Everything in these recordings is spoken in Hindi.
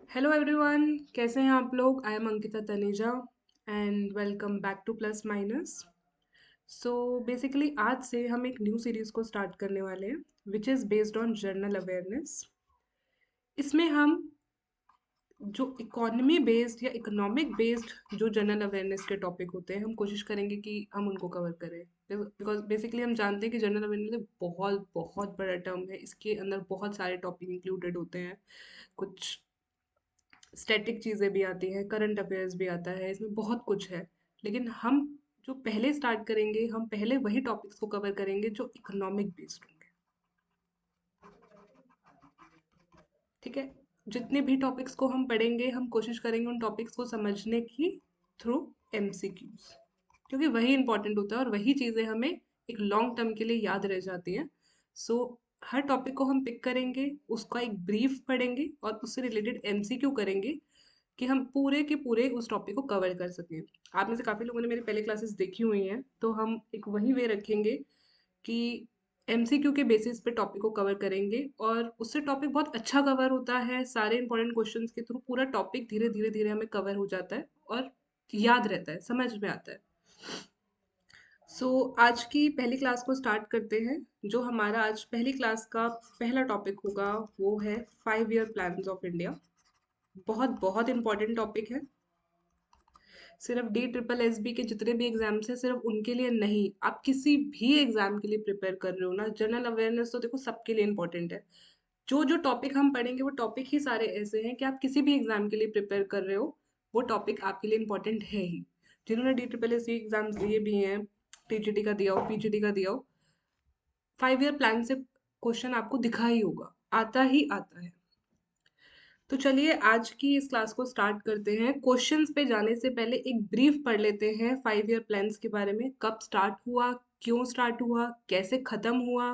हेलो एवरीवन, कैसे हैं आप लोग? I am Ankita Taneja and welcome back two plus minus. So basically आज से हम एक न्यू सीरीज को स्टार्ट करने वाले हैं which is based on general awareness. इसमें हम जो इकोनॉमी बेस्ड या इकोनॉमिक बेस्ड जो जनरल अवेयरनेस के टॉपिक होते हैं, हम कोशिश करेंगे कि हम उनको कवर करें। बिकॉज बेसिकली हम जानते हैं कि जनरल अवेयरनेस बहुत बहुत बड़ा टर्म है। इसके अंदर बहुत सारे टॉपिक इंक्लूडेड होते हैं। कुछ स्टैटिक चीज़ें भी आती हैं, करंट अफेयर्स भी आता है, इसमें बहुत कुछ है। लेकिन हम जो पहले स्टार्ट करेंगे, हम पहले वही टॉपिक्स को कवर करेंगे जो इकोनॉमिक बेस्ड होंगे। ठीक है। जितने भी टॉपिक्स को हम पढ़ेंगे, हम कोशिश करेंगे उन टॉपिक्स को समझने की थ्रू एमसीक्यूज, क्योंकि वही इंपॉर्टेंट होता है और वही चीज़ें हमें एक लॉन्ग टर्म के लिए याद रह जाती हैं। सो हर टॉपिक को हम पिक करेंगे, उसका एक ब्रीफ पढ़ेंगे और उससे रिलेटेड एमसीक्यू करेंगे कि हम पूरे के पूरे उस टॉपिक को कवर कर सकें। आप में से काफ़ी लोगों ने मेरी पहले क्लासेस देखी हुई हैं, तो हम एक वही वे रखेंगे कि एमसीक्यू के बेसिस पे टॉपिक को कवर करेंगे और उससे टॉपिक बहुत अच्छा कवर होता है। सारे इंपॉर्टेंट क्वेश्चंस के थ्रू पूरा टॉपिक धीरे धीरे धीरे हमें कवर हो जाता है और याद रहता है, समझ में आता है। आज की पहली क्लास को स्टार्ट करते हैं। जो हमारा आज पहली क्लास का पहला टॉपिक होगा वो है 5 ईयर प्लान्स ऑफ इंडिया। बहुत बहुत इंपॉर्टेंट टॉपिक है। सिर्फ डी ट्रिपल एस बी के जितने भी एग्जाम्स हैं सिर्फ उनके लिए नहीं, आप किसी भी एग्जाम के लिए प्रिपेयर कर रहे हो ना, जनरल अवेयरनेस तो देखो सबके लिए इंपॉर्टेंट है। जो जो टॉपिक हम पढ़ेंगे वो टॉपिक ही सारे ऐसे हैं कि आप किसी भी एग्जाम के लिए प्रिपेयर कर रहे हो, वो टॉपिक आपके लिए इंपॉर्टेंट है ही। जिन्होंने D triple S C exams दिए भी हैं, टीजीटी का दिया हो, पीजीटी का दिया हो, 5 ईयर प्लान से क्वेश्चन आपको दिखा ही होगा, आता ही आता है। तो चलिए आज की इस क्लास को स्टार्ट करते हैं। क्वेश्चंस पे जाने से पहले एक ब्रीफ पढ़ लेते हैं 5 ईयर प्लान्स के बारे में। कब स्टार्ट हुआ, क्यों स्टार्ट हुआ, कैसे खत्म हुआ,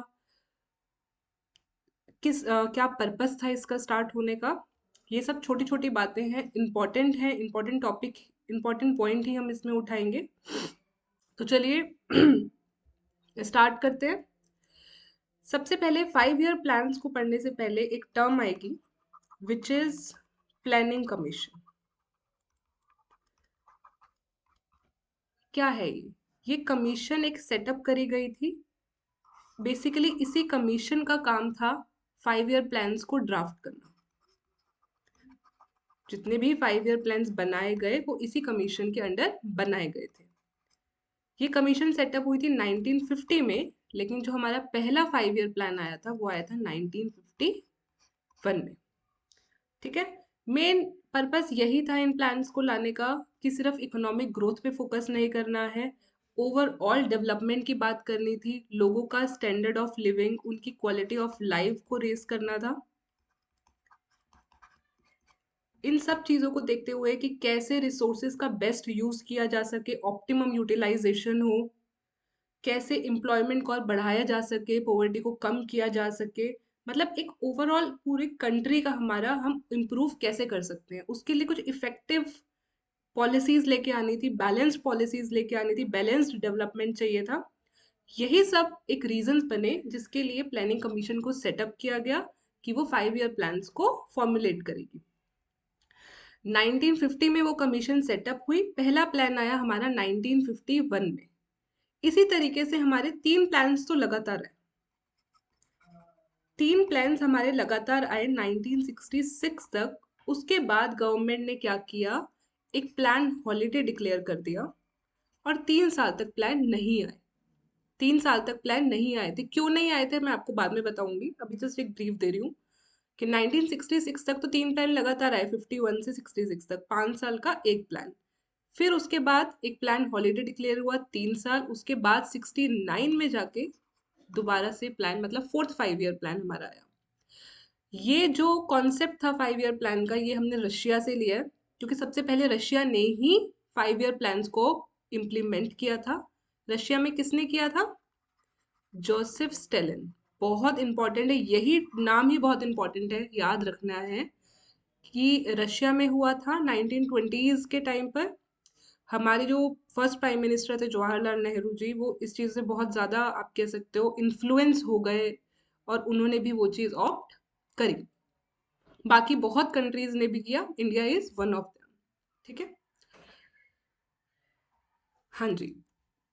क्या पर्पस था इसका स्टार्ट होने का। ये सब छोटी छोटी बातें हैं, इंपॉर्टेंट है, इंपॉर्टेंट टॉपिक, इंपॉर्टेंट पॉइंट ही हम इसमें उठाएंगे। तो चलिए स्टार्ट करते हैं। सबसे पहले 5 ईयर प्लान्स को पढ़ने से पहले एक टर्म आएगी विच इज प्लानिंग कमीशन। क्या है ये कमीशन एक सेटअप करी गई थी। बेसिकली इसी कमीशन का काम था 5 ईयर प्लान्स को ड्राफ्ट करना। जितने भी 5 ईयर प्लान्स बनाए गए वो इसी कमीशन के अंडर बनाए गए थे। ये कमीशन सेटअप हुई थी 1950 में, लेकिन जो हमारा पहला 5 ईयर प्लान आया था वो आया था 1951 में। ठीक है। मेन पर्पस यही था इन प्लान्स को लाने का कि सिर्फ इकोनॉमिक ग्रोथ पे फोकस नहीं करना है, ओवरऑल डेवलपमेंट की बात करनी थी, लोगों का स्टैंडर्ड ऑफ लिविंग, उनकी क्वालिटी ऑफ लाइफ को रेज करना था। इन सब चीज़ों को देखते हुए कि कैसे रिसोर्सेज का बेस्ट यूज़ किया जा सके, ऑप्टिमम यूटिलाइजेशन हो, कैसे एम्प्लॉयमेंट को और बढ़ाया जा सके, पॉवर्टी को कम किया जा सके, मतलब एक ओवरऑल पूरी कंट्री का हमारा हम इम्प्रूव कैसे कर सकते हैं, उसके लिए कुछ इफेक्टिव पॉलिसीज लेके आनी थी, बैलेंस्ड पॉलिसीज लेके आनी थी, बैलेंस्ड डेवलपमेंट चाहिए था। यही सब एक रीजंस बने जिसके लिए प्लानिंग कमीशन को सेटअप किया गया कि वो 5 ईयर प्लान्स को फॉर्मुलेट करेगी। 1950 में वो कमीशन सेटअप हुई, पहला प्लान आया हमारा 1951 में। इसी तरीके से हमारे 3 प्लान्स तो लगातार आए। 3 प्लान्स हमारे लगातार आए 1966 तक। उसके बाद गवर्नमेंट ने क्या किया, एक प्लान हॉलीडे डिक्लेयर कर दिया और 3 साल तक प्लान नहीं आए। 3 साल तक प्लान नहीं आए थे। क्यों नहीं आए थे मैं आपको बाद में बताऊंगी, अभी जस्ट एक ब्रीफ दे रही हूँ कि 1966 तक तो 3 प्लान लगातार आए, 51 से 66 तक 5 साल का एक प्लान। फिर उसके बाद एक प्लान हॉलीडे डिक्लेयर हुआ 3 साल, उसके बाद 69 में जाके दोबारा से प्लान, मतलब फोर्थ 5 ईयर प्लान हमारा आया। ये जो कॉन्सेप्ट था 5 ईयर प्लान का, ये हमने रशिया से लिया है, क्योंकि सबसे पहले रशिया ने ही 5 ईयर प्लान्स को इम्प्लीमेंट किया था। रशिया में किसने किया था? Joseph Stalin. बहुत इंपॉर्टेंट है, यही नाम ही बहुत इंपॉर्टेंट है, याद रखना है कि रशिया में हुआ था 1920s के टाइम पर। हमारे जो फर्स्ट प्राइम मिनिस्टर थे जवाहरलाल नेहरू जी, वो इस चीज़ से बहुत ज़्यादा आप कह सकते हो इन्फ्लुएंस हो गए और उन्होंने भी वो चीज़ ऑप्ट करी। बाकी बहुत कंट्रीज ने भी किया, India is one of them. ठीक है, हाँ जी।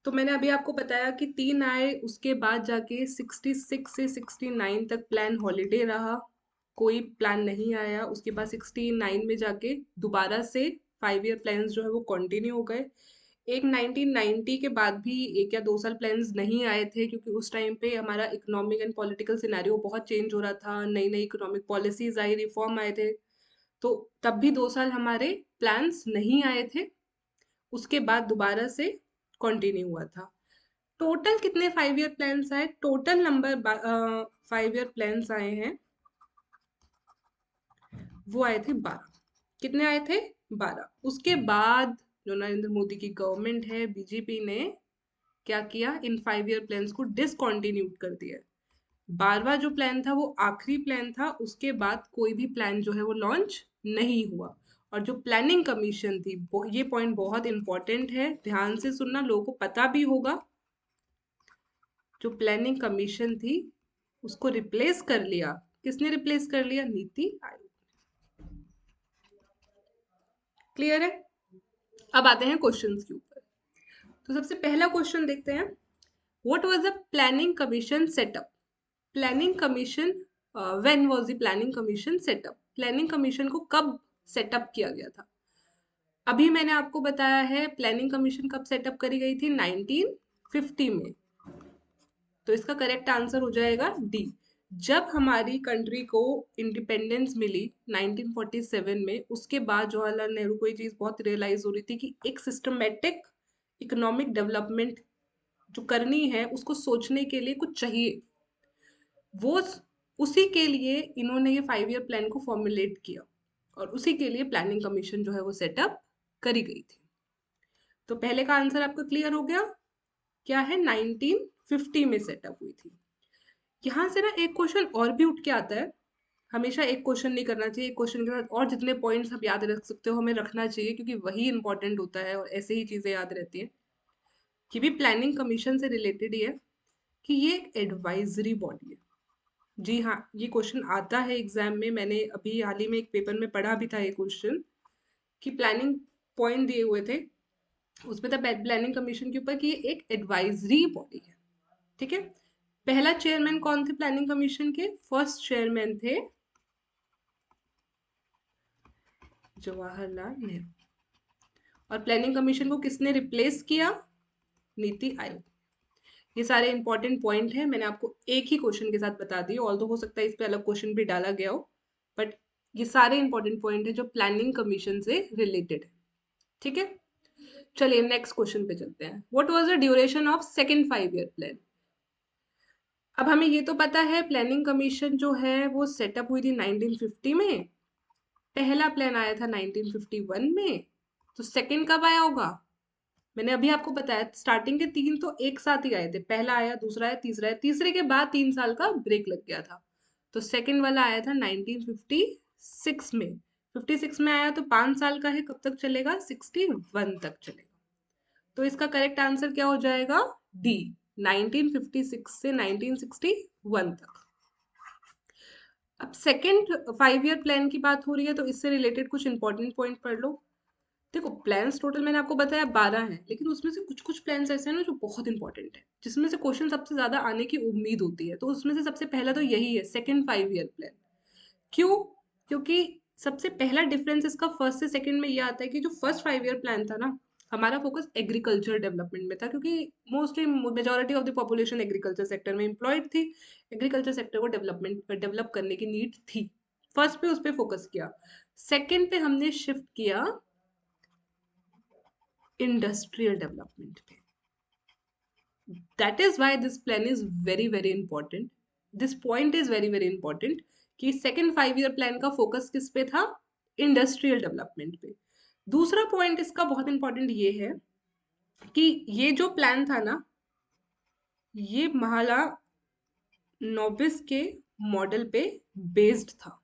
तो मैंने अभी आपको बताया कि 3 आए, उसके बाद जाके 66 से 69 तक प्लान हॉलीडे रहा, कोई प्लान नहीं आया। उसके बाद 69 में जाके दोबारा से 5 ईयर प्लान्स जो है वो कंटिन्यू हो गए। एक 1990 के बाद भी 1 या 2 साल प्लान्स नहीं आए थे, क्योंकि उस टाइम पे हमारा इकोनॉमिक एंड पॉलिटिकल सिनेरियो बहुत चेंज हो रहा था, नई नई इकोनॉमिक पॉलिसीज आई, रिफॉर्म आए थे। तो तब भी 2 साल हमारे प्लान्स नहीं आए थे। उसके बाद दोबारा से कंटिन्यू हुआ था। टोटल कितने 5 ईयर प्लान्स आए? टोटल नंबर 5 ईयर प्लान्स आए हैं, वो आए थे 12। कितने आए थे? 12। उसके बाद जो नरेंद्र मोदी की गवर्नमेंट है, बीजेपी ने क्या किया, इन 5 ईयर प्लान्स को डिसकंटिन्यू कर दिया। 12वां जो प्लान था वो आखिरी प्लान था, उसके बाद कोई भी प्लान जो है वो लॉन्च नहीं हुआ। और जो प्लानिंग कमीशन थी, ये पॉइंट बहुत इंपॉर्टेंट है, ध्यान से सुनना, लोगों को पता भी होगा। जो प्लानिंग कमीशन थी उसको रिप्लेस कर लिया, किसने रिप्लेस कर लिया? नीति आयोग। क्लियर है? अब आते हैं क्वेश्चंस के ऊपर। तो सबसे पहला क्वेश्चन देखते हैं, what was the planning commission setup? Planning commission, when was the planning commission setup? Planning commission को कब सेटअप किया गया था? अभी मैंने आपको बताया है प्लानिंग कमीशन कब सेटअप करी गई थी, 1950 में। तो इसका करेक्ट आंसर हो जाएगा डी। जब हमारी कंट्री को इंडिपेंडेंस मिली 1947 में, उसके बाद जवाहरलाल नेहरू को ये चीज़ बहुत रियलाइज हो रही थी कि एक सिस्टमेटिक इकोनॉमिक डेवलपमेंट जो करनी है उसको सोचने के लिए कुछ चाहिए। वो उसी के लिए इन्होंने ये 5 ईयर प्लान को फॉर्मुलेट किया, और उसी के लिए प्लानिंग कमीशन जो है वो सेटअप करी गई थी। तो पहले का आंसर आपका क्लियर हो गया, क्या है? 1950 में सेटअप हुई थी। यहाँ से ना एक क्वेश्चन और भी उठ के आता है, हमेशा एक क्वेश्चन नहीं करना चाहिए, एक क्वेश्चन के साथ और जितने पॉइंट्स आप याद रख सकते हो हमें रखना चाहिए, क्योंकि वही इंपॉर्टेंट होता है और ऐसे ही चीजें याद रहती हैं। कि भी प्लानिंग कमीशन से रिलेटेड ही है कि ये एक एडवाइजरी बॉडी है। जी हाँ, ये क्वेश्चन आता है एग्जाम में, मैंने अभी हाल ही में एक पेपर में पढ़ा भी था ये क्वेश्चन, कि प्लानिंग पॉइंट दिए हुए थे उसमें था प्लानिंग कमीशन के ऊपर कि ये एक एडवाइजरी बॉडी है। ठीक है, पहला चेयरमैन कौन थे प्लानिंग कमीशन के? फर्स्ट चेयरमैन थे जवाहरलाल नेहरू। और प्लानिंग कमीशन को किसने रिप्लेस किया? नीति आयोग। ये सारे इंपॉर्टेंट पॉइंट हैं, मैंने आपको एक ही क्वेश्चन के साथ बता दिए, ऑल्दो हो सकता है इस पे अलग क्वेश्चन भी डाला गया हो, बट ये सारे इंपॉर्टेंट पॉइंट है जो प्लानिंग कमीशन से रिलेटेड है। ठीक है, चलिए नेक्स्ट क्वेश्चन पे चलते हैं। What was the duration of second 5 year plan? अब हमें ये तो पता है प्लानिंग कमीशन जो है वो सेटअप हुई थी 1950 में, पहला प्लान आया था 1951 में, तो सेकंड कब आया होगा? मैंने अभी आपको बताया स्टार्टिंग के 3 तो एक साथ ही आए थे, पहला आया, दूसरा आया, तीसरा आया, तीसरे के बाद 3 साल का ब्रेक लग गया था। तो सेकंड वाला आया था 1956 में। 56 में आया तो 5 साल का है, कब तक चलेगा? 61 तक चलेगा। तो इसका करेक्ट आंसर क्या हो जाएगा? डी, 1956 से 1961 तक। अब सेकंड 5 ईयर प्लान की बात हो रही है तो इससे रिलेटेड कुछ इंपॉर्टेंट पॉइंट पढ़ लो। देखो, प्लान्स टोटल मैंने आपको बताया 12 हैं, लेकिन उसमें से कुछ कुछ प्लान्स ऐसे हैं ना जो बहुत इंपॉर्टेंट है, जिसमें से क्वेश्चन सबसे ज्यादा आने की उम्मीद होती है। तो उसमें से सबसे पहला तो यही है, सेकंड 5 ईयर प्लान। क्यों? क्योंकि सबसे पहला डिफरेंस इसका फर्स्ट से सेकंड में ये आता है कि जो फर्स्ट 5 ईयर प्लान था ना, हमारा फोकस एग्रीकल्चर डेवलपमेंट में था, क्योंकि mostly majority of the population agriculture sector में एम्प्लॉयड थी। एग्रीकल्चर सेक्टर को डेवलप करने की नीड थी। फर्स्ट पे उस पे फोकस किया। सेकंड पे हमने शिफ्ट किया इंडस्ट्रियल डेवलपमेंट पे। That is why this plan is very very important, this point is very very important, कि सेकेंड 5 ईयर प्लान का फोकस किस पे था? इंडस्ट्रियल डेवलपमेंट पे। दूसरा पॉइंट इसका बहुत इंपॉर्टेंट ये है कि ये जो प्लान था ना, ये महाला नोबिस के मॉडल पे बेस्ड था।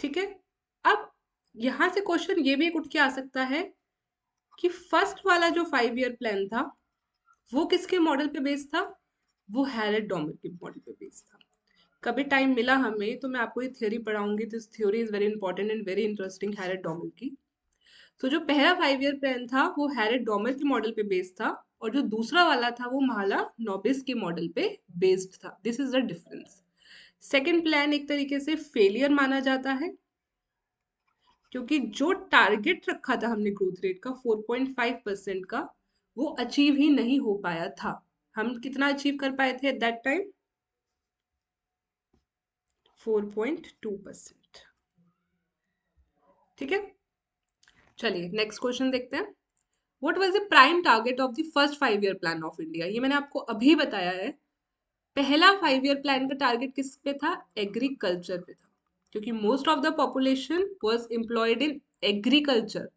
ठीक है, अब यहां से क्वेश्चन ये भी एक उठ के आ सकता है कि फर्स्ट वाला जो 5 ईयर प्लान था वो किसके मॉडल पे बेस्ड था? वो हैरेट डॉमर के मॉडल पे बेस्ड था। कभी टाइम मिला हमें तो मैं आपको ये थ्योरी पढ़ाऊंगी। This theory is very important and very interesting, Harrod Domar की। तो जो पहला 5 ईयर प्लान था वो हैरेट डॉमर के मॉडल पे बेस्ड था, और जो दूसरा वाला था वो माला नोबिस के मॉडल पे बेस्ड था। This is the difference. Second plan एक तरीके से फेलियर माना जाता है, क्योंकि जो टारगेट रखा था हमने ग्रोथ रेट का 4.5% का, वो अचीव ही नहीं हो पाया था। हम कितना अचीव कर पाए थे एट दैट टाइम? 4.2%। ठीक है, चलिए नेक्स्ट क्वेश्चन देखते हैं। What was the prime target of the first 5 year plan of India? ये मैंने आपको अभी बताया है। पहला 5 ईयर प्लान का टारगेट किस पे था? एग्रीकल्चर पे था, क्योंकि most of the population was employed in agriculture.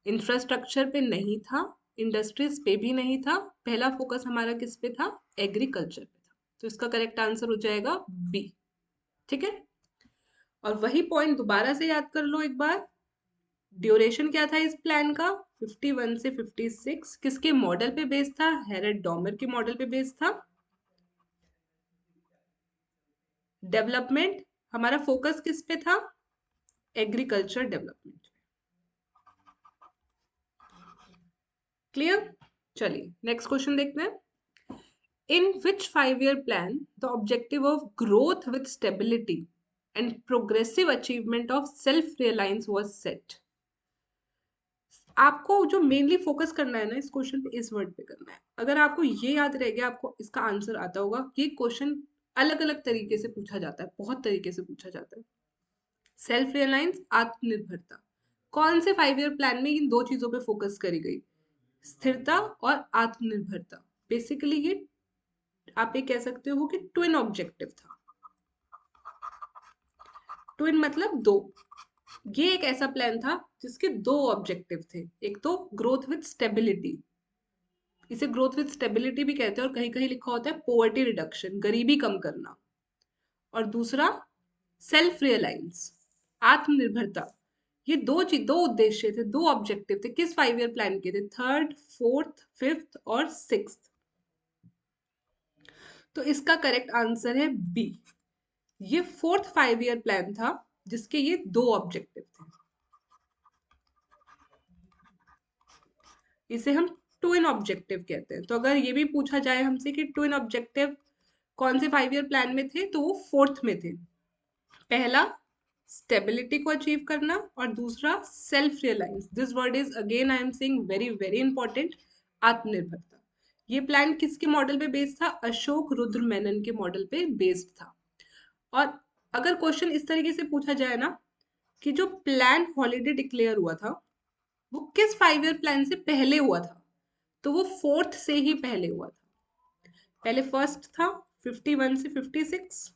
Infrastructure पे नहीं था, इंडस्ट्रीज पे भी नहीं था। पहला फोकस हमारा किस पे था? एग्रीकल्चर पे था। तो इसका करेक्ट आंसर हो जाएगा बी। ठीक है, और वही पॉइंट दोबारा से याद कर लो एक बार। ड्यूरेशन क्या था इस प्लान का? 51 से 56। किसके मॉडल पे बेस्ड था? हैरेट डॉमर के मॉडल पे बेस्ड था। डेवलपमेंट, हमारा फोकस किस पे था? Agriculture development. क्लियर? चलिए नेक्स्ट क्वेश्चन देखते हैं। In which 5 year plan the objective of growth with stability and progressive achievement of self reliance was set? आपको जो मेनली फोकस करना है ना इस क्वेश्चन पे, इस वर्ड पे करना है। अगर आपको ये याद रह गया, आपको इसका आंसर आता होगा। ये क्वेश्चन अलग अलग तरीके से पूछा जाता है, बहुत तरीके से पूछा जाता है। सेल्फ रियलायंस, आत्मनिर्भरता, कौन से 5 ईयर प्लान में इन दो चीजों पे फोकस करी गई? स्थिरता और आत्मनिर्भरता। बेसिकली ये आप ये कह सकते हो कि ट्विन ऑब्जेक्टिव था। ट्विन मतलब दो। ये एक ऐसा प्लान था जिसके दो ऑब्जेक्टिव थे। एक तो ग्रोथ विद स्टेबिलिटी, इसे ग्रोथ विद स्टेबिलिटी भी कहते हैं, और कहीं कहीं लिखा होता है पोवर्टी रिडक्शन, गरीबी कम करना। और दूसरा सेल्फ रियलायंस, आत्मनिर्भरता। ये दो उद्देश्य थे, दो ऑब्जेक्टिव थे। किस 5 ईयर प्लान के थे? थर्ड, फोर्थ, फिफ्थ और सिक्स्थ। तो इसका करेक्ट आंसर है बी। ये फोर्थ 5 ईयर प्लान था जिसके ये दो ऑब्जेक्टिव थे। इसे हम ट्विन ऑब्जेक्टिव कहते हैं। तो अगर ये भी पूछा जाए हमसे कि ट्विन ऑब्जेक्टिव कौन से 5 ईयर प्लान में थे, तो वो फोर्थ में थे। पहला स्टेबिलिटी को अचीव करना, और दूसरा self reliance. This word is again I am saying very very important, आत्मनिर्भरता। ये प्लान किसके मॉडल पे बेस्ड था? अशोक रुद्र मेनन के मॉडल पे बेस्ड था। और अगर क्वेश्चन इस तरीके से पूछा जाए ना कि जो प्लान हॉलीडे डिक्लेयर हुआ था वो किस 5 ईयर प्लान से पहले हुआ था, तो वो फोर्थ से ही पहले हुआ था। पहले फर्स्ट था 51 से 56,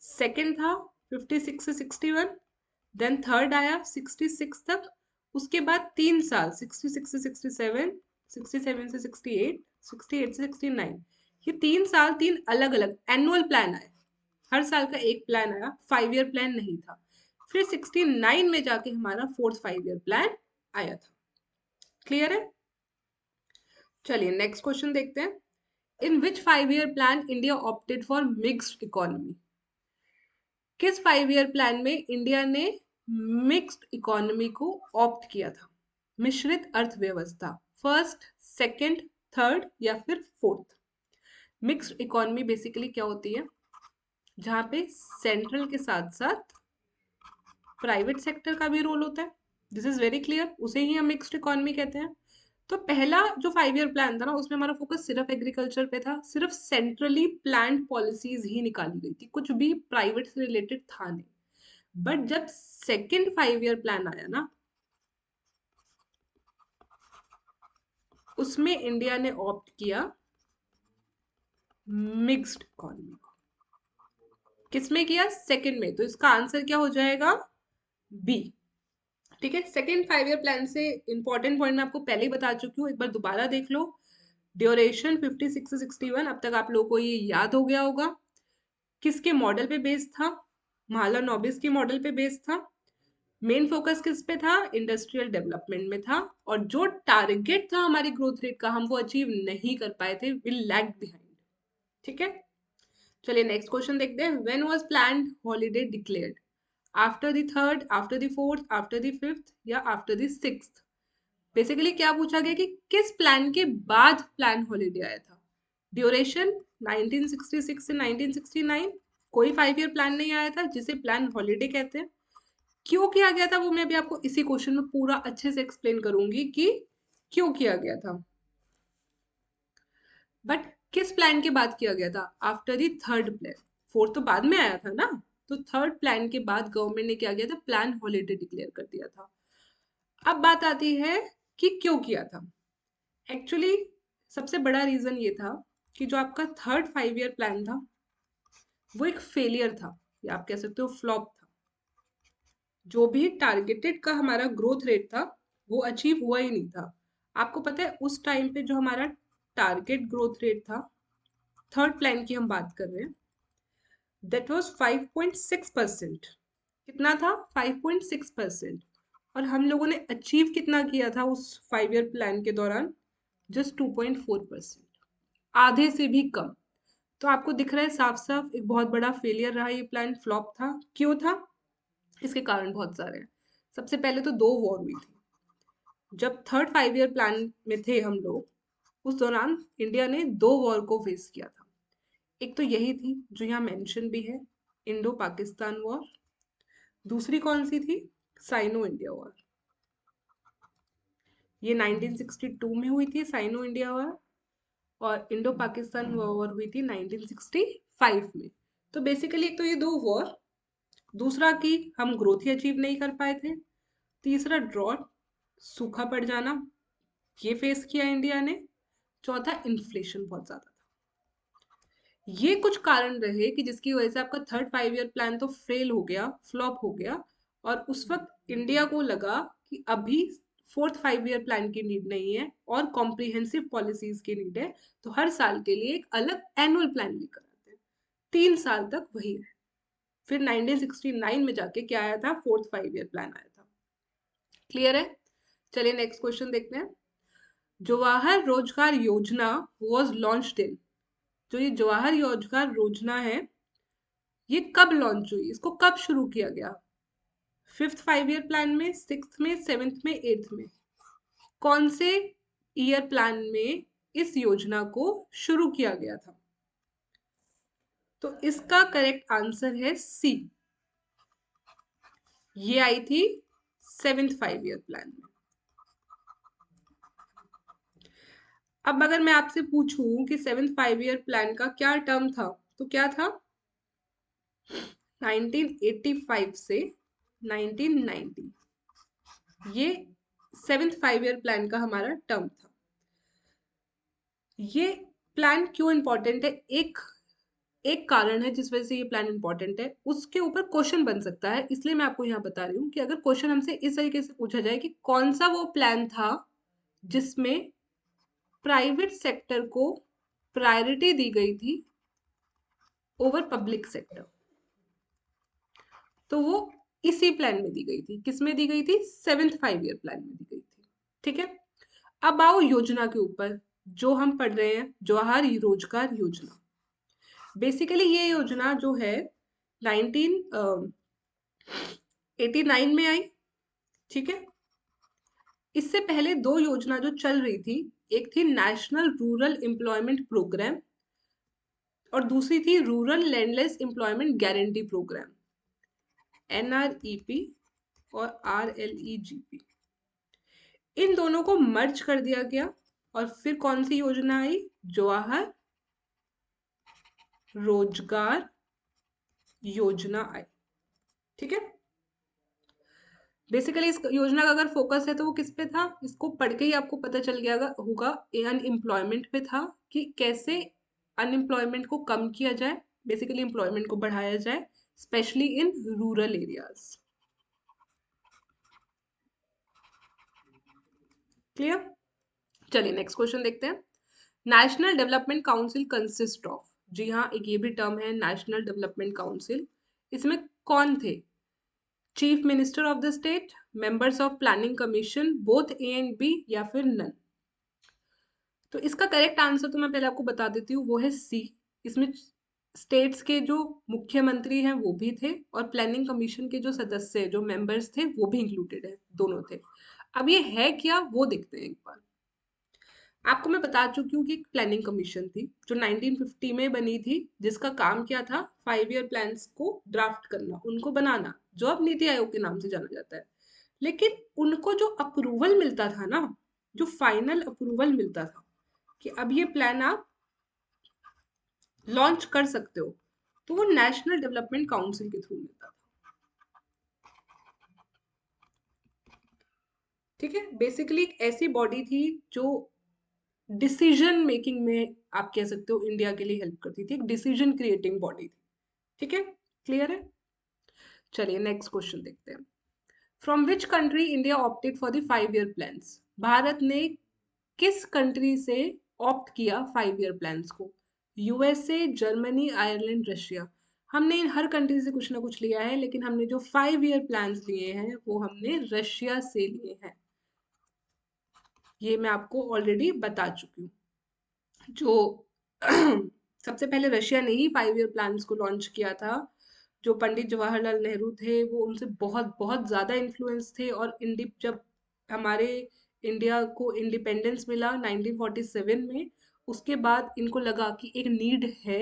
सेकंड था 56 से 61, देन थर्ड आया 66 तक। उसके बाद 3 साल 66 से 67, 67 से 68, 68 से 69। ये 3 साल तीन अलग अलग एनुअल प्लान आए। हर साल का एक प्लान आया, 5 ईयर प्लान नहीं था। फिर 69 में जाके हमारा फोर्थ 5 ईयर प्लान आया था। क्लियर है? चलिए नेक्स्ट क्वेश्चन देखते हैं। In which 5 year plan India opted for mixed economy? किस 5 ईयर प्लान में इंडिया ने मिक्स्ड इकोनॉमी को ऑप्ट किया था? मिश्रित अर्थव्यवस्था, फर्स्ट, सेकंड, थर्ड या फिर फोर्थ? मिक्स्ड इकोनॉमी बेसिकली क्या होती है? जहां पे सेंट्रल के साथ साथ प्राइवेट सेक्टर का भी रोल होता है। दिस इज वेरी क्लियर, उसे ही हम मिक्स्ड इकोनॉमी कहते हैं। तो पहला जो 5 ईयर प्लान था ना, उसमें हमारा फोकस सिर्फ एग्रीकल्चर पे था। सिर्फ सेंट्रली प्लान्ड पॉलिसीज ही निकाली गई थी, कुछ भी प्राइवेट से रिलेटेड था नहीं। बट जब सेकेंड 5 ईयर प्लान आया ना, उसमें इंडिया ने ऑप्ट किया मिक्स्ड इकोनॉमी को। किसमें किया? सेकेंड में। तो इसका आंसर क्या हो जाएगा? बी। ठीक है, सेकेंड 5 ईयर प्लान से इंपॉर्टेंट पॉइंट मैं आपको पहले ही बता चुकी हूँ, एक बार दोबारा देख लो। ड्यूरेशन 56 से 61, अब तक आप लोगों को ये याद हो गया होगा। किसके मॉडल पे बेस्ड था? माला नोबिस के मॉडल पे बेस्ड था। मेन फोकस किस पे था? इंडस्ट्रियल डेवलपमेंट में था। और जो टारगेट था हमारी ग्रोथ रेट का, हम वो अचीव नहीं कर पाए थे, वी लैग्ड बिहाइंड। ठीक है, चलिए नेक्स्ट क्वेश्चन देखते हैं. When was planned holiday declared? After the third, after the fourth, after the fifth या आफ्टर द सिक्स्थ? बेसिकली क्या पूछा गया कि किस प्लान के बाद प्लान हॉलीडे आया था. ड्यूरेशन 1966 से 1969. कोई 5 ईयर प्लान नहीं आया था जिसे प्लान हॉलीडे कहते हैं. क्यों किया गया था वो मैं भी आपको इसी क्वेश्चन में पूरा अच्छे से एक्सप्लेन करूंगी कि क्यों किया गया था. बट किस प्लान के बाद किया गया था? After the third plan. Fourth तो बाद में आया था ना. तो थर्ड प्लान के बाद गवर्नमेंट ने क्या किया था? प्लान हॉलीडे डिक्लेयर कर दिया था. अब बात आती है कि क्यों किया था. एक्चुअली सबसे बड़ा रीजन ये था कि जो आपका थर्ड 5 ईयर प्लान था वो एक फेलियर था, या आप कह सकते हो फ्लॉप था. जो भी टारगेटेड का हमारा ग्रोथ रेट था वो अचीव हुआ ही नहीं था. आपको पता है उस टाइम पे जो हमारा टारगेट ग्रोथ रेट था, थर्ड प्लान की हम बात कर रहे हैं, दैट वाज 5.6%. कितना था? 5.6%. और हम लोगों ने अचीव कितना किया था उस 5 ईयर प्लान के दौरान? जस्ट 2.4%. आधे से भी कम. तो आपको दिख रहा है साफ साफ एक बहुत बड़ा फेलियर रहा. ये प्लान फ्लॉप था. क्यों था? इसके कारण बहुत सारे हैं. सबसे पहले तो 2 वॉर हुई थी. जब थर्ड 5 ईयर प्लान में थे हम लोग, उस दौरान इंडिया ने 2 वॉर को फेस किया था. एक तो यही थी जो यहाँ मेंशन भी है, इंडो पाकिस्तान वॉर. दूसरी कौन सी थी? Sino India war. ये 1962 में हुई थी साइनो इंडिया वॉर. और इंडो पाकिस्तान वॉर हुई थी 1965 में. तो बेसिकली एक तो ये 2 वॉर, दूसरा कि हम ग्रोथ ही अचीव नहीं कर पाए थे, तीसरा ड्रॉट, सूखा पड़ जाना, ये फेस किया इंडिया ने, चौथा इन्फ्लेशन बहुत ज्यादा था. ये कुछ कारण रहे कि जिसकी वजह से आपका थर्ड 5 ईयर प्लान तो फेल हो गया, फ्लॉप हो गया. और उस वक्त इंडिया को लगा कि अभी फोर्थ 5 ईयर प्लान की नीड नहीं है और कॉम्प्रिहेंसिव पॉलिसीज की नीड है. तो हर साल के लिए एक अलग एनुअल प्लान लेकर आते हैं. 3 साल तक वही है. फिर 1969 में जाके क्या आया था? फोर्थ 5 ईयर प्लान आया था. क्लियर है? चलिए नेक्स्ट क्वेश्चन देखते हैं. जवाहर रोजगार योजना वॉज लॉन्च्ड इन. जो ये जवाहर रोजगार योजना है, ये कब लॉन्च हुई? इसको कब शुरू किया गया? फिफ्थ 5 ईयर प्लान में, सिक्स्थ में, सेवेंथ में, एट्थ में? कौन से ईयर प्लान में इस योजना को शुरू किया गया था? तो इसका करेक्ट आंसर है सी. ये आई थी सेवेंथ 5 ईयर प्लान में. अब अगर मैं आपसे पूछूं कि सेवेंथ 5 ईयर प्लान का क्या टर्म था, तो क्या था? 1985 से 1990. ये सेवेंथ 5 ईयर प्लान का हमारा टर्म था. ये प्लान क्यों इंपॉर्टेंट है? एक एक कारण है जिस वजह से ये प्लान इंपॉर्टेंट है. उसके ऊपर क्वेश्चन बन सकता है, इसलिए मैं आपको यहाँ बता रही हूँ कि अगर क्वेश्चन हमसे इस तरीके से पूछा जाए कि कौन सा वो प्लान था जिसमें प्राइवेट सेक्टर को प्रायोरिटी दी गई थी ओवर पब्लिक सेक्टर, तो वो इसी प्लान में दी गई थी. किस में दी गई थी? सेवेंथ 5 ईयर प्लान में दी गई थी. ठीक है. अब आओ योजना के ऊपर जो हम पढ़ रहे हैं, जवाहर रोजगार योजना. बेसिकली ये योजना जो है 1989 में आई. ठीक है. इससे पहले 2 योजना जो चल रही थी, एक थी नेशनल रूरल एम्प्लॉयमेंट प्रोग्राम और दूसरी थी rural landless employment guarantee program, NREP और RLEGP. इन दोनों को मर्ज कर दिया गया और फिर कौन सी योजना आई? जवाहर रोजगार योजना आई. ठीक है. बेसिकली इस योजना का अगर फोकस है तो वो किस पे था? इसको पढ़ के ही आपको पता चल गया होगा. अनएम्प्लॉयमेंट पे था कि कैसे अनएम्प्लॉयमेंट को कम किया जाए, बेसिकली एम्प्लॉयमेंट को बढ़ाया जाए, specially in rural areas. Clear? चलिए नेक्स्ट क्वेश्चन देखते हैं. National development council consist of. जी हाँ, एक ये भी टर्म है नेशनल डेवलपमेंट काउंसिल. इसमें कौन थे? Chief minister of the state, members of planning commission, both A and B, या फिर नन? तो इसका करेक्ट आंसर तो मैं पहले आपको बता देती हूँ, वो है सी. इसमें स्टेट्स के जो मुख्यमंत्री हैं वो भी थे, और प्लानिंग कमीशन के जो सदस्य जो मेंबर्स थे वो भी इंक्लूडेड है, दोनों थे। अब ये है क्या वो देखते हैं एक बार। आपको मैं बता चुकी हूँ कि एक प्लानिंग कमीशन थी जो 1950 में बनी थी, जिसका काम क्या था, 5 ईयर प्लान्स को ड्राफ्ट करना, उनको बनाना, जो अब नीति आयोग के नाम से जाना जाता है। लेकिन उनको जो अप्रूवल मिलता था ना, जो फाइनल अप्रूवल मिलता था कि अब ये प्लान आप लॉन्च कर सकते हो, तो वो नेशनल डेवलपमेंट काउंसिल के थ्रू मिलता था। ठीक है, बेसिकली एक ऐसी बॉडी थी जो डिसीजन मेकिंग में, आप कह सकते हो, इंडिया के लिए हेल्प करती थी, एक डिसीजन क्रिएटिंग बॉडी थी। ठीक है, क्लियर है। चलिए नेक्स्ट क्वेश्चन देखते हैं। From which country India opted for the 5 year plans? Bharat ने किस कंट्री से ऑप्ट किया 5 ईयर प्लान्स को? USA, Germany, Ireland, Russia. हमने इन हर कंट्री से कुछ ना कुछ लिया है, लेकिन हमने जो 5 ईयर प्लान्स लिए हैं वो हमने रशिया से लिए हैं। ये मैं आपको ऑलरेडी बता चुकी हूँ। जो सबसे पहले रशिया ने ही 5 ईयर प्लान्स को लॉन्च किया था। जो पंडित जवाहरलाल नेहरू थे वो उनसे बहुत बहुत ज़्यादा इन्फ्लुएंस थे, और जब हमारे इंडिया को इंडिपेंडेंस मिला 1947 में, उसके बाद इनको लगा कि एक नीड है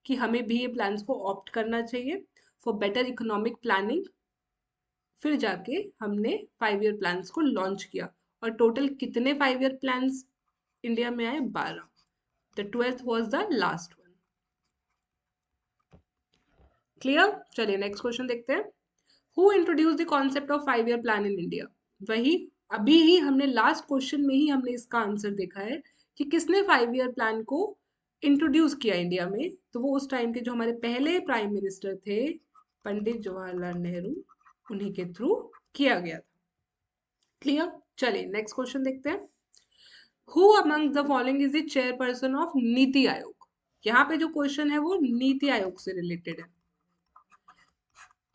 कि हमें भी ये प्लान्स को ऑप्ट करना चाहिए फॉर बेटर इकोनॉमिक प्लानिंग। फिर जाके हमने 5 ईयर प्लान्स को लॉन्च किया, और टोटल कितने 5 ईयर प्लान्स इंडिया में आए? 12। The 12th was the last one. Clear. चलिए नेक्स्ट क्वेश्चन देखते हैं। Who introduce the concept of 5 year plan in India? वही, अभी ही हमने लास्ट क्वेश्चन में ही हमने इसका आंसर देखा है कि किसने 5 ईयर प्लान को इंट्रोड्यूस किया इंडिया में। तो वो उस टाइम के जो हमारे पहले प्राइम मिनिस्टर थे, पंडित जवाहरलाल नेहरू, उन्हीं के थ्रू किया गया था। क्लियर। चलिए नेक्स्ट क्वेश्चन देखते हैं। Who among the following is the chairperson of NITI Aayog? यहाँ पे जो क्वेश्चन है वो नीति आयोग से रिलेटेड है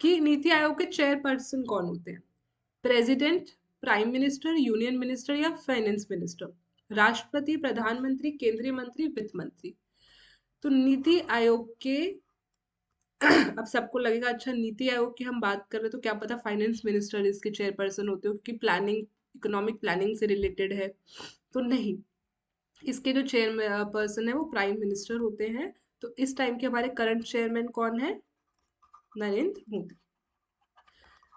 कि नीति आयोग के चेयरपर्सन कौन होते हैं? President, prime minister, union minister, या फाइनेंस मिनिस्टर? राष्ट्रपति, प्रधानमंत्री, केंद्रीय मंत्री, वित्त मंत्री? तो नीति आयोग के अब सबको लगेगा अच्छा नीति आयोग की हम बात कर रहे हैं तो क्या पता फाइनेंस मिनिस्टर इसके चेयरपर्सन होते हो, क्योंकि प्लानिंग, इकोनॉमिक प्लानिंग से रिलेटेड है। तो नहीं, इसके जो चेयर पर्सन है वो प्राइम मिनिस्टर होते हैं। तो इस टाइम के हमारे करंट चेयरमैन कौन है? नरेंद्र मोदी।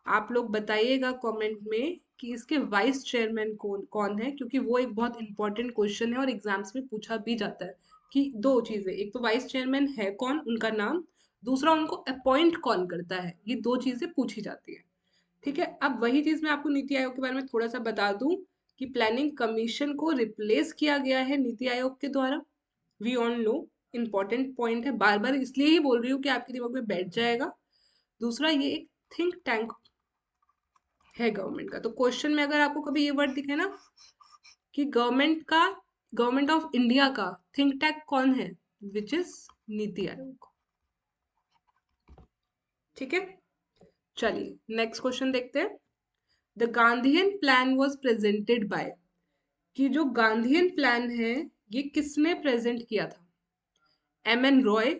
आप लोग बताइएगा कमेंट में कि इसके वाइस चेयरमैन कौन कौन है, क्योंकि वो एक बहुत इंपॉर्टेंट क्वेश्चन है और एग्जाम्स में पूछा भी जाता है कि दो चीजें, एक तो वाइस चेयरमैन है कौन, उनका नाम, दूसरा उनको अपॉइंट कौन करता है, ये दो चीजें पूछी जाती है। ठीक है, अब वही चीज मैं आपको नीति आयोग के बारे में थोड़ा सा बता दूं कि प्लानिंग कमीशन को रिप्लेस किया गया है नीति आयोग के द्वारा। We all know, important point है, बार बार इसलिए ही बोल रही हूँ कि आपके दिमाग में बैठ जाएगा। दूसरा, ये एक थिंक टैंक है गवर्नमेंट का। तो क्वेश्चन में अगर आपको कभी ये वर्ड दिखे ना कि गवर्नमेंट ऑफ इंडिया का थिंक टैंक कौन है, विच इज नीति आयोग। ठीक है, चलिए नेक्स्ट क्वेश्चन देखते हैं। The Gandhian plan was presented by, कि जो गांधीयन प्लान है ये किसने प्रेजेंट किया था? एम एन रॉय,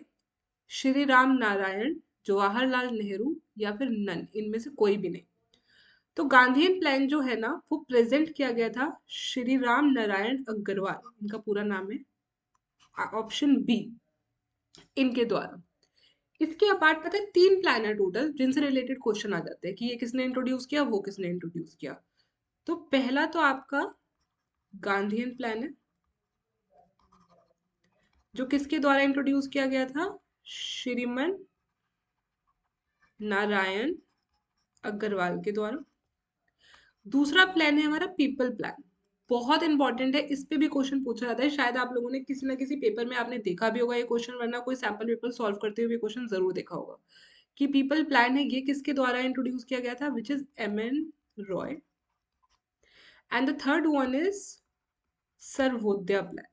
श्री राम नारायण, जवाहरलाल नेहरू, या फिर नन इनमें से कोई भी नहीं। तो गांधीयन प्लान जो है ना वो प्रेजेंट किया गया था श्री राम नारायण अग्रवाल, इनका पूरा नाम है, ऑप्शन बी, इनके द्वारा। इसके अपार्ट पता है 3 प्लान है टोटल जिनसे रिलेटेड क्वेश्चन आ जाते हैं कि ये किसने इंट्रोड्यूस किया, वो किसने इंट्रोड्यूस किया। तो पहला तो आपका गांधीयन प्लान है जो किसके द्वारा इंट्रोड्यूस किया गया था? श्रीमन नारायण अग्रवाल के द्वारा। दूसरा प्लान है हमारा पीपल प्लान, बहुत इंपॉर्टेंट है, इस पे भी क्वेश्चन पूछा जाता है, शायद आप लोगों ने किसी ना किसी पेपर में आपने देखा भी होगा ये क्वेश्चन, वरना कोई सैंपल पेपर सॉल्व करते हुए क्वेश्चन जरूर देखा होगा कि पीपल प्लान है ये किसके द्वारा इंट्रोड्यूस किया गया था, which is M N Roy. And the third one is Sarvodaya plan,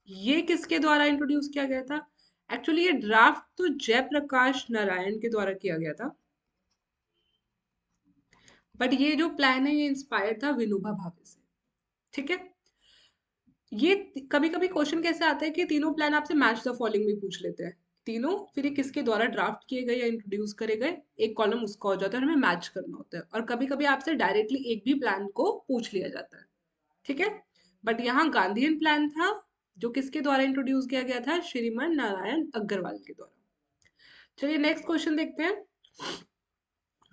ये किसके द्वारा इंट्रोड्यूस किया गया था? एक्चुअली ये ड्राफ्ट तो जयप्रकाश नारायण के द्वारा किया गया था, बट ये जो प्लान है ये इंस्पायर था विनोबा भावे से। ठीक है, ये कभी कभी क्वेश्चन कैसे आता है कि तीनों प्लान आपसे मैच द फॉलोइंग में पूछ लेते हैं तीनों, फिर ये किसके द्वारा ड्राफ्ट किए गए या इंट्रोड्यूस करे गए, एक कॉलम उसका हो जाता है और हमें मैच करना होता है। और कभी कभी आपसे डायरेक्टली एक भी प्लान को पूछ लिया जाता है, ठीक है। बट यहाँ गांधीयन प्लान था जो किसके द्वारा इंट्रोड्यूस किया गया था, श्रीमान नारायण अग्रवाल के द्वारा। चलिए नेक्स्ट क्वेश्चन देखते हैं।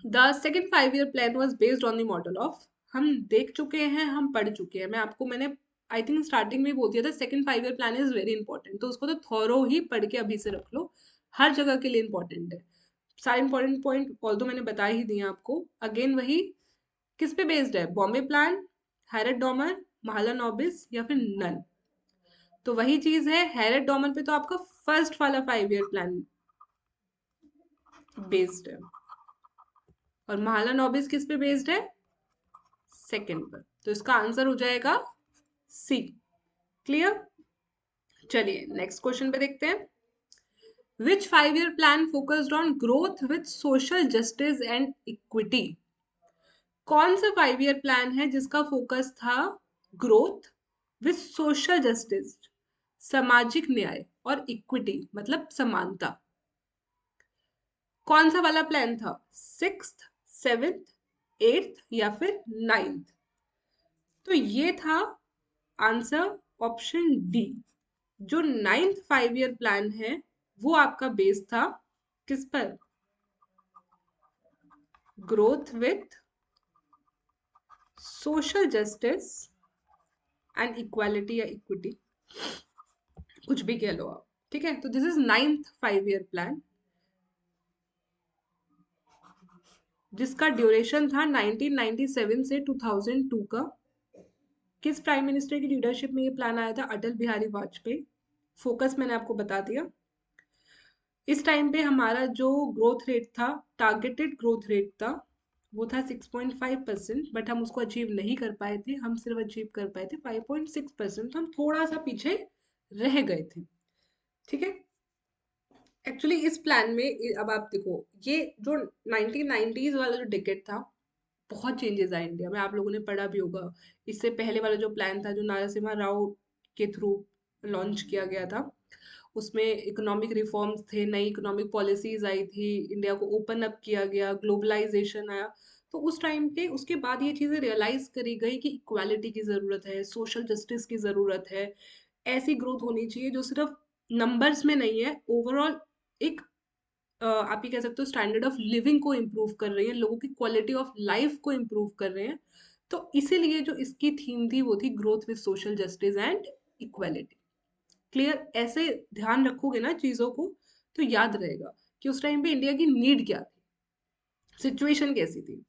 The second 5 year plan was based on the model of, हम देख चुके हैं, हम पढ़ चुके हैं, मैंने आई थिंक स्टार्टिंग में बोल दिया था second 5 year plan is very important, तो उसको तो थॉरो ही पढ़ के अभी से रख लो, हर जगह के लिए इंपॉर्टेंट है। सारे इंपॉर्टेंट पॉइंट ऑल तो मैंने बता ही दिए आपको। अगेन वही, किस पे बेस्ड है, Bombay plan, Harrett Domar, Mahalanobis या फिर नन। तो वही चीज है, हैरेट डॉमर पे तो आपका फर्स्ट वाला 5 ईयर प्लान बेस्ड है, और महालनोबिस किस पे बेस्ड है, सेकंड पर। तो इसका आंसर हो जाएगा सी। क्लियर। चलिए नेक्स्ट क्वेश्चन पे देखते हैं। विच 5 year plan focused on growth with social justice and equity. कौन सा 5 ईयर प्लान है जिसका फोकस था ग्रोथ विथ सोशल जस्टिस, सामाजिक न्याय और इक्विटी मतलब समानता। कौन सा वाला प्लान था, 6th, 7th, 8th या फिर 9th। तो ये था आंसर ऑप्शन डी। जो 9th 5 ईयर प्लान है वो आपका बेस था किस पर, growth with social justice and equality या इक्विटी, कुछ भी कह लो आप, ठीक है। तो this is 9th 5 year plan जिसका ड्यूरेशन था 1997 से 2002 का। किस प्राइम मिनिस्टर की लीडरशिप में ये प्लान आया था, अटल बिहारी वाजपेयी। फोकस मैंने आपको बता दिया। इस टाइम पे हमारा जो ग्रोथ रेट था, टारगेटेड ग्रोथ रेट था, वो था 6.5%, बट हम उसको अचीव नहीं कर पाए थे, हम सिर्फ अचीव कर पाए थे 5.6%, तो हम थोड़ा सा पीछे रह गए थे, ठीक है। एक्चुअली इस प्लान में अब आप देखो, ये जो 1990s वाला जो डिकेड था, बहुत चेंजेस आए इंडिया में, आप लोगों ने पढ़ा भी होगा। इससे पहले वाला जो प्लान था जो नरसिम्हा राव के थ्रू लॉन्च किया गया था, उसमें इकोनॉमिक रिफॉर्म्स थे, नई इकोनॉमिक पॉलिसीज आई थी, इंडिया को ओपन अप किया गया, ग्लोबलाइजेशन आया। तो उस टाइम पे उसके बाद ये चीज़ें रियलाइज करी गई कि इक्वालिटी की ज़रूरत है, सोशल जस्टिस की ज़रूरत है, ऐसी ग्रोथ होनी चाहिए जो सिर्फ नंबर्स में नहीं है, ओवरऑल एक आप ये कह सकते हो स्टैंडर्ड ऑफ लिविंग को इम्प्रूव कर रही है, लोगों की क्वालिटी ऑफ लाइफ को इम्प्रूव कर रहे हैं। तो इसीलिए जो इसकी थीम थी वो थी growth with social justice and equality. Clear. ऐसे ध्यान रखोगे ना चीजों को तो याद रहेगा कि उस टाइम पे इंडिया की नीड क्या थी, सिचुएशन कैसी थी।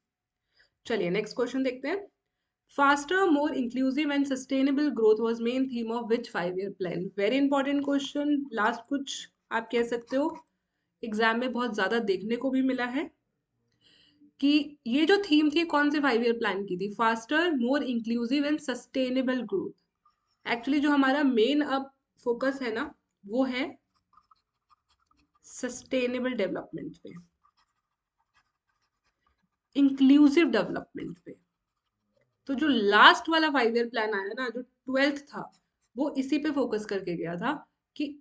चलिए नेक्स्ट क्वेश्चन देखते हैं। Faster more inclusive and sustainable growth was main theme of which 5 year plan. Very important question, last कुछ आप कह सकते हो एग्जाम में बहुत ज्यादा देखने को भी मिला है कि ये जो थीम थी कौन से 5 ईयर प्लान की थी, faster more inclusive and sustainable growth. Actually जो हमारा मेन अब फोकस है ना, वो है सस्टेनेबल डेवलपमेंट पे, इंक्लूसिव डेवलपमेंट पे। तो जो लास्ट वाला 5 ईयर प्लान आया ना, जो 12th था, वो इसी पे फोकस करके गया था कि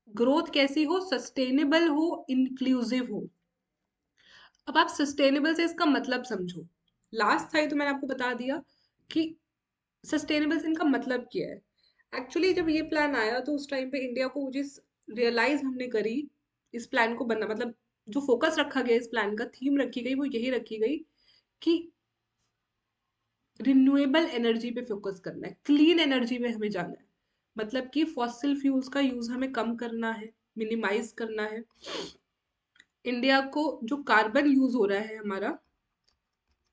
ग्रोथ कैसी हो, सस्टेनेबल हो, इंक्लूसिव हो। अब आप सस्टेनेबल से इसका मतलब समझो। लास्ट था ये तो मैंने आपको बता दिया कि सस्टेनेबल से इनका मतलब क्या है। एक्चुअली जब ये प्लान आया तो उस टाइम पे इंडिया को जिस रियलाइज हमने करी इस प्लान को बनना, मतलब जो फोकस रखा गया इस प्लान का, थीम रखी गई, वो यही रखी गई कि रिन्यूएबल एनर्जी पे फोकस करना है, क्लीन एनर्जी पे हमें जाना है। मतलब कि फॉसिल फ्यूल्स का यूज हमें कम करना है, मिनिमाइज करना है। इंडिया को जो कार्बन यूज हो रहा है हमारा,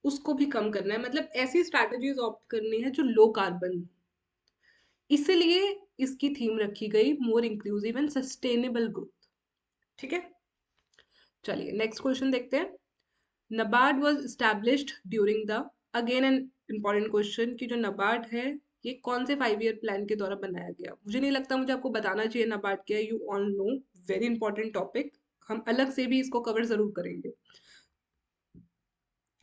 उसको भी कम करना है। मतलब ऐसी स्ट्रैटेजीज ऑप्ट करनी है जो लो कार्बन। इसीलिए इसकी थीम रखी गई more inclusive and sustainable growth, ठीक है। चलिए नेक्स्ट क्वेश्चन देखते हैं। NABARD was established during the, again an important question कि जो नबार्ड है ये कौन से 5 ईयर प्लान के द्वारा बनाया गया। मुझे नहीं लगता मुझे आपको बताना चाहिए नबार्ड क्या है, you all know, very important topic, हम अलग से भी इसको कवर जरूर करेंगे।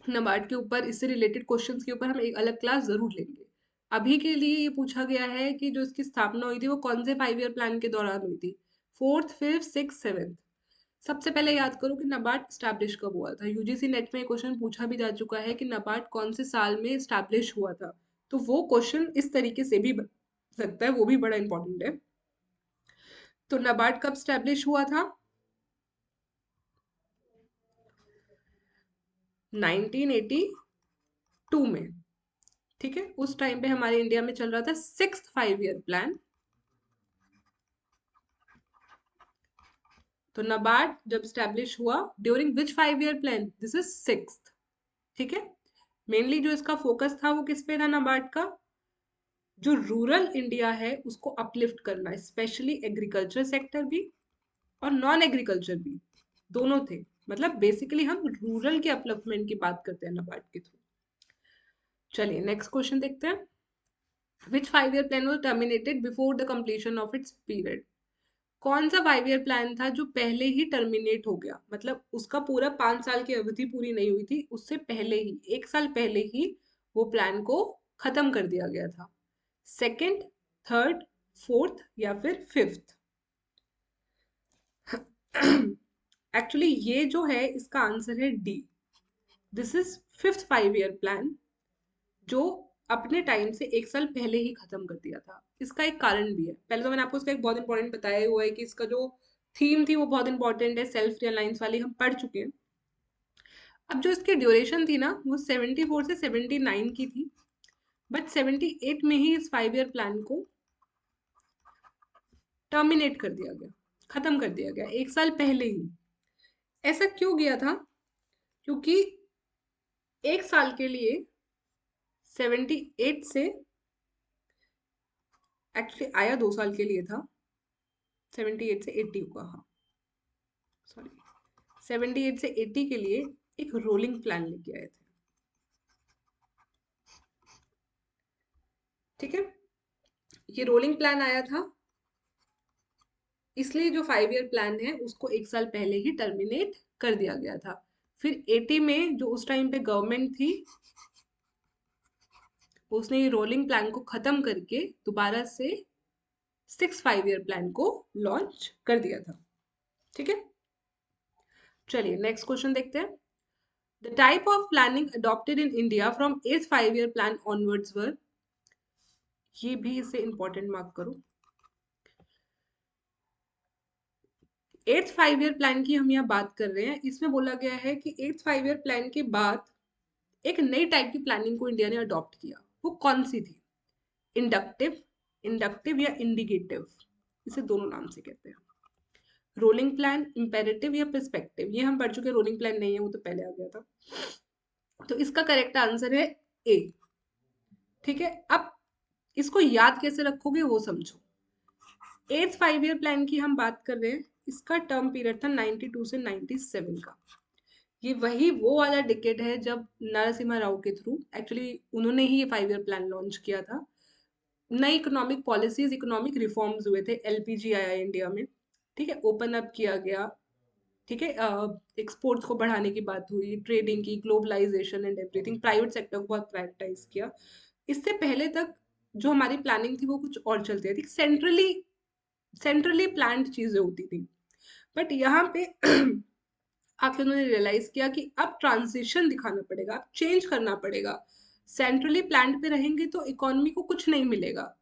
नबार्ड के ऊपर, इससे रिलेटेड क्वेश्चंस के ऊपर हम एक अलग क्लास जरूर लेंगे। अभी के लिए ये पूछा गया है कि जो इसकी स्थापना हुई थी वो कौन से 5 ईयर प्लान के दौरान हुई थी, 4th 5th 6th 7th। सबसे पहले याद करो कि नाबार्ड स्टैब्लिश कब हुआ था। यूजीसी नेट में क्वेश्चन पूछा भी जा चुका है कि नाबार्ड कौन से साल में स्टैब्लिश हुआ था, तो वो क्वेश्चन इस तरीके से भी बन सकता है, वो भी बड़ा इंपॉर्टेंट है। तो नाबार्ड कब स्टैब्लिश हुआ था? 1982 में। ठीक है, उस टाइम पे हमारे इंडिया में चल रहा था 6th 5 ईयर प्लान। तो नाबार्ड जब स्टैब्लिश हुआ during which 5 year plan? This is 6th। ठीक है, मेनली जो इसका फोकस था वो किस पे था नाबार्ड का? जो रूरल इंडिया है उसको अपलिफ्ट करना, स्पेशली एग्रीकल्चर सेक्टर भी और नॉन एग्रीकल्चर भी, दोनों थे। मतलब बेसिकली हम रूरल के अपलिफ्टमेंट की बात करते हैं नाबार्ड के थ्रू। चलिए नेक्स्ट क्वेश्चन देखते हैं। विच 5 year plan was terminated before the completion of its period? कौन सा 5 ईयर प्लान था जो पहले ही टर्मिनेट हो गया, मतलब उसका पूरा 5 साल की अवधि पूरी नहीं हुई थी, उससे पहले ही 1 साल पहले ही वो प्लान को खत्म कर दिया गया था? सेकंड, थर्ड, फोर्थ या फिर फिफ्थ? एक्चुअली ये जो है इसका आंसर है D. This is 5th 5 year plan जो अपने टाइम से 1 साल पहले ही खत्म कर दिया था। इसका एक कारण भी है, पहले तो मैंने आपको इसका एक बहुत इंपॉर्टेंट बताया हुआ है कि इसका जो थीम थी वो बहुत इंपॉर्टेंट है, सेल्फ रिलायंस वाली हम पढ़ चुके हैं। अब जो इसकी ड्यूरेशन थी ना वो 74 से 79 की थी, बट 78 में ही इस 5 ईयर प्लान को टर्मिनेट कर दिया गया, खत्म कर दिया गया 1 साल पहले ही। ऐसा क्यों गया था? क्योंकि 1 साल के लिए 78 से, एक्चुअली आया 2 साल के लिए था, 78 से 80 होगा, हाँ सॉरी, 78 से 80 के लिए एक रोलिंग प्लान लेके आए थे। ठीक है, ये रोलिंग प्लान आया था, इसलिए जो 5 ईयर प्लान है उसको 1 साल पहले ही टर्मिनेट कर दिया गया था। फिर 80 में जो उस टाइम पे गवर्नमेंट थी उसने ये रोलिंग प्लान को खत्म करके दोबारा से 6 5 ईयर प्लान को लॉन्च कर दिया था। ठीक है, चलिए नेक्स्ट क्वेश्चन देखते हैं। The type of planning adopted in India from 8th 5 year plan onwards were, ये भी इसे इंपॉर्टेंट मार्क करो। 8th 5 ईयर प्लान की हम यहाँ बात कर रहे हैं, इसमें बोला गया है कि 8th 5 ईयर प्लान के बाद एक नई टाइप की प्लानिंग को इंडिया ने अडॉप्ट किया। वो कौन सी थी? इंडक्टिव, इंडक्टिव या इंडिकेटिव, इसे दोनों नाम से कहते हैं। रोलिंग प्लान, इंपेरेटिव या पर्सपेक्टिव, ये हम पढ़ चुके, रोलिंग प्लान नहीं है वो तो पहले आ गया था। तो इसका करेक्ट आंसर है ए। ठीक है, अब इसको याद कैसे रखोगे वो समझो। 8th 5 ईयर प्लान की हम बात कर रहे हैं, इसका टर्म पीरियड था 92 से 97 का। ये वही वो वाला डिकेड है जब नरसिम्हा राव के थ्रू, एक्चुअली उन्होंने ही ये 5 ईयर प्लान लॉन्च किया था। नई इकोनॉमिक पॉलिसीज, इकोनॉमिक रिफॉर्म्स हुए थे, एलपीजी आया इंडिया में। ठीक है, ओपन अप किया गया। ठीक है, एक्सपोर्ट्स को बढ़ाने की बात हुई, ट्रेडिंग की, globalization and everything, private sector को बहुत प्रायोरिटाइज किया। इससे पहले तक जो हमारी प्लानिंग थी वो कुछ और चलती थी, सेंट्रली प्लान्ड चीजें होती थी। बट यहाँ पे आके उन्होंने रियलाइज किया कि अब ट्रांजिशन दिखाना पड़ेगा, अब चेंज करना पड़ेगा। सेंट्रली प्लान्ड पे रहेंगे तो इकोनॉमी को कुछ नहीं मिलेगा।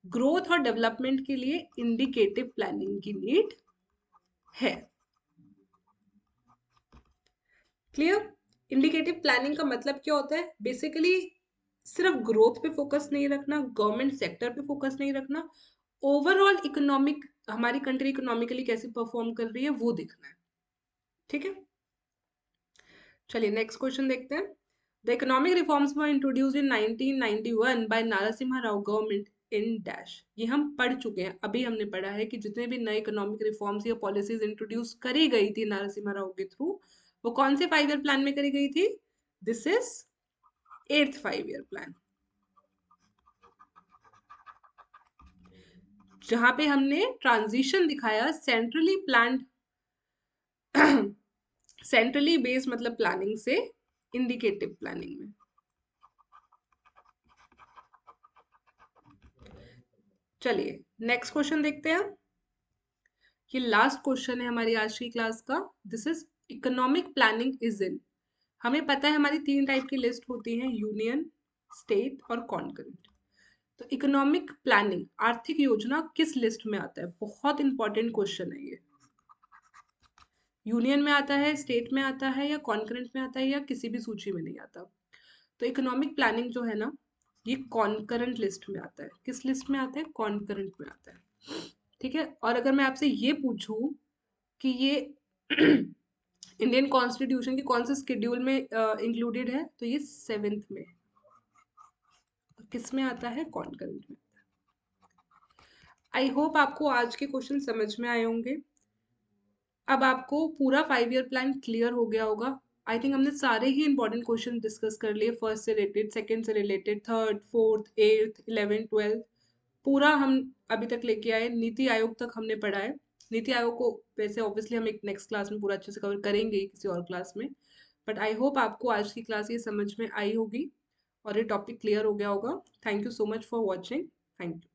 ग्रोथ और डेवलपमेंट के लिए इंडिकेटिव प्लानिंग की नीड है। क्लियर? इंडिकेटिव प्लानिंग का मतलब क्या होता है? बेसिकली सिर्फ ग्रोथ पे फोकस नहीं रखना, गवर्नमेंट सेक्टर पे फोकस नहीं रखना, ओवरऑल इकोनॉमिक, हमारी कंट्री इकोनॉमिकली कैसे परफॉर्म कर रही है वो देखना है। ठीक है, चलिए नेक्स्ट क्वेश्चन देखते हैं। The economic reforms were introduced in 1991 by Narasimha Rao government in dash. ये हम पढ़ चुके हैं, अभी हमने पढ़ा है कि जितने भी नए इकोनॉमिक रिफॉर्म्स या पॉलिसीज इंट्रोड्यूस करी गई थी नारासिम्हा राव के थ्रू, वो कौन से 5 ईयर प्लान में करी गई थी? This is 8th 5 year plan, जहां पे हमने ट्रांजिशन दिखाया सेंट्रली प्लान्ड सेंट्रली बेस्ड मतलब प्लानिंग से इंडिकेटिव प्लानिंग में। चलिए नेक्स्ट क्वेश्चन देखते हैं। ये लास्ट क्वेश्चन है हमारी आज की क्लास का। This is economic planning is in. हमें पता है हमारी 3 टाइप की लिस्ट होती है, यूनियन, स्टेट और कॉन्करेंट। तो इकोनॉमिक प्लानिंग, आर्थिक योजना, किस लिस्ट में आता है? बहुत इंपॉर्टेंट क्वेश्चन है ये। यूनियन में आता है, स्टेट में आता है, या कॉन्करेंट में आता है, या किसी भी सूची में नहीं आता? तो इकोनॉमिक प्लानिंग जो है ना, ये कॉन्करेंट लिस्ट में आता है। किस लिस्ट में आता है? कॉन्करेंट में आता है। ठीक है। और अगर मैं आपसे ये पूछूं कि ये इंडियन कॉन्स्टिट्यूशन के कौन से शेड्यूल में इंक्लूडेड है, तो ये 7th में। किस में आता है? कॉन्करेंट में। आई होप आपको आज के क्वेश्चन समझ में आए होंगे। अब आपको पूरा 5 ईयर प्लान क्लियर हो गया होगा। आई थिंक हमने सारे ही इंपॉर्टेंट क्वेश्चन डिस्कस कर लिए, फर्स्ट से रिलेटेड, सेकंड से related, third, fourth, 8th, 11th, 12th, पूरा हम अभी तक लेके आए। नीति आयोग तक हमने पढ़ा है। नीति आयोग को वैसे ऑब्वियसली हम एक नेक्स्ट क्लास में पूरा अच्छे से कवर करेंगे ही, किसी और क्लास में। बट आई होप आपको आज की क्लास ये समझ में आई होगी और ये टॉपिक क्लियर हो गया होगा। Thank you so much for watching. Thank you.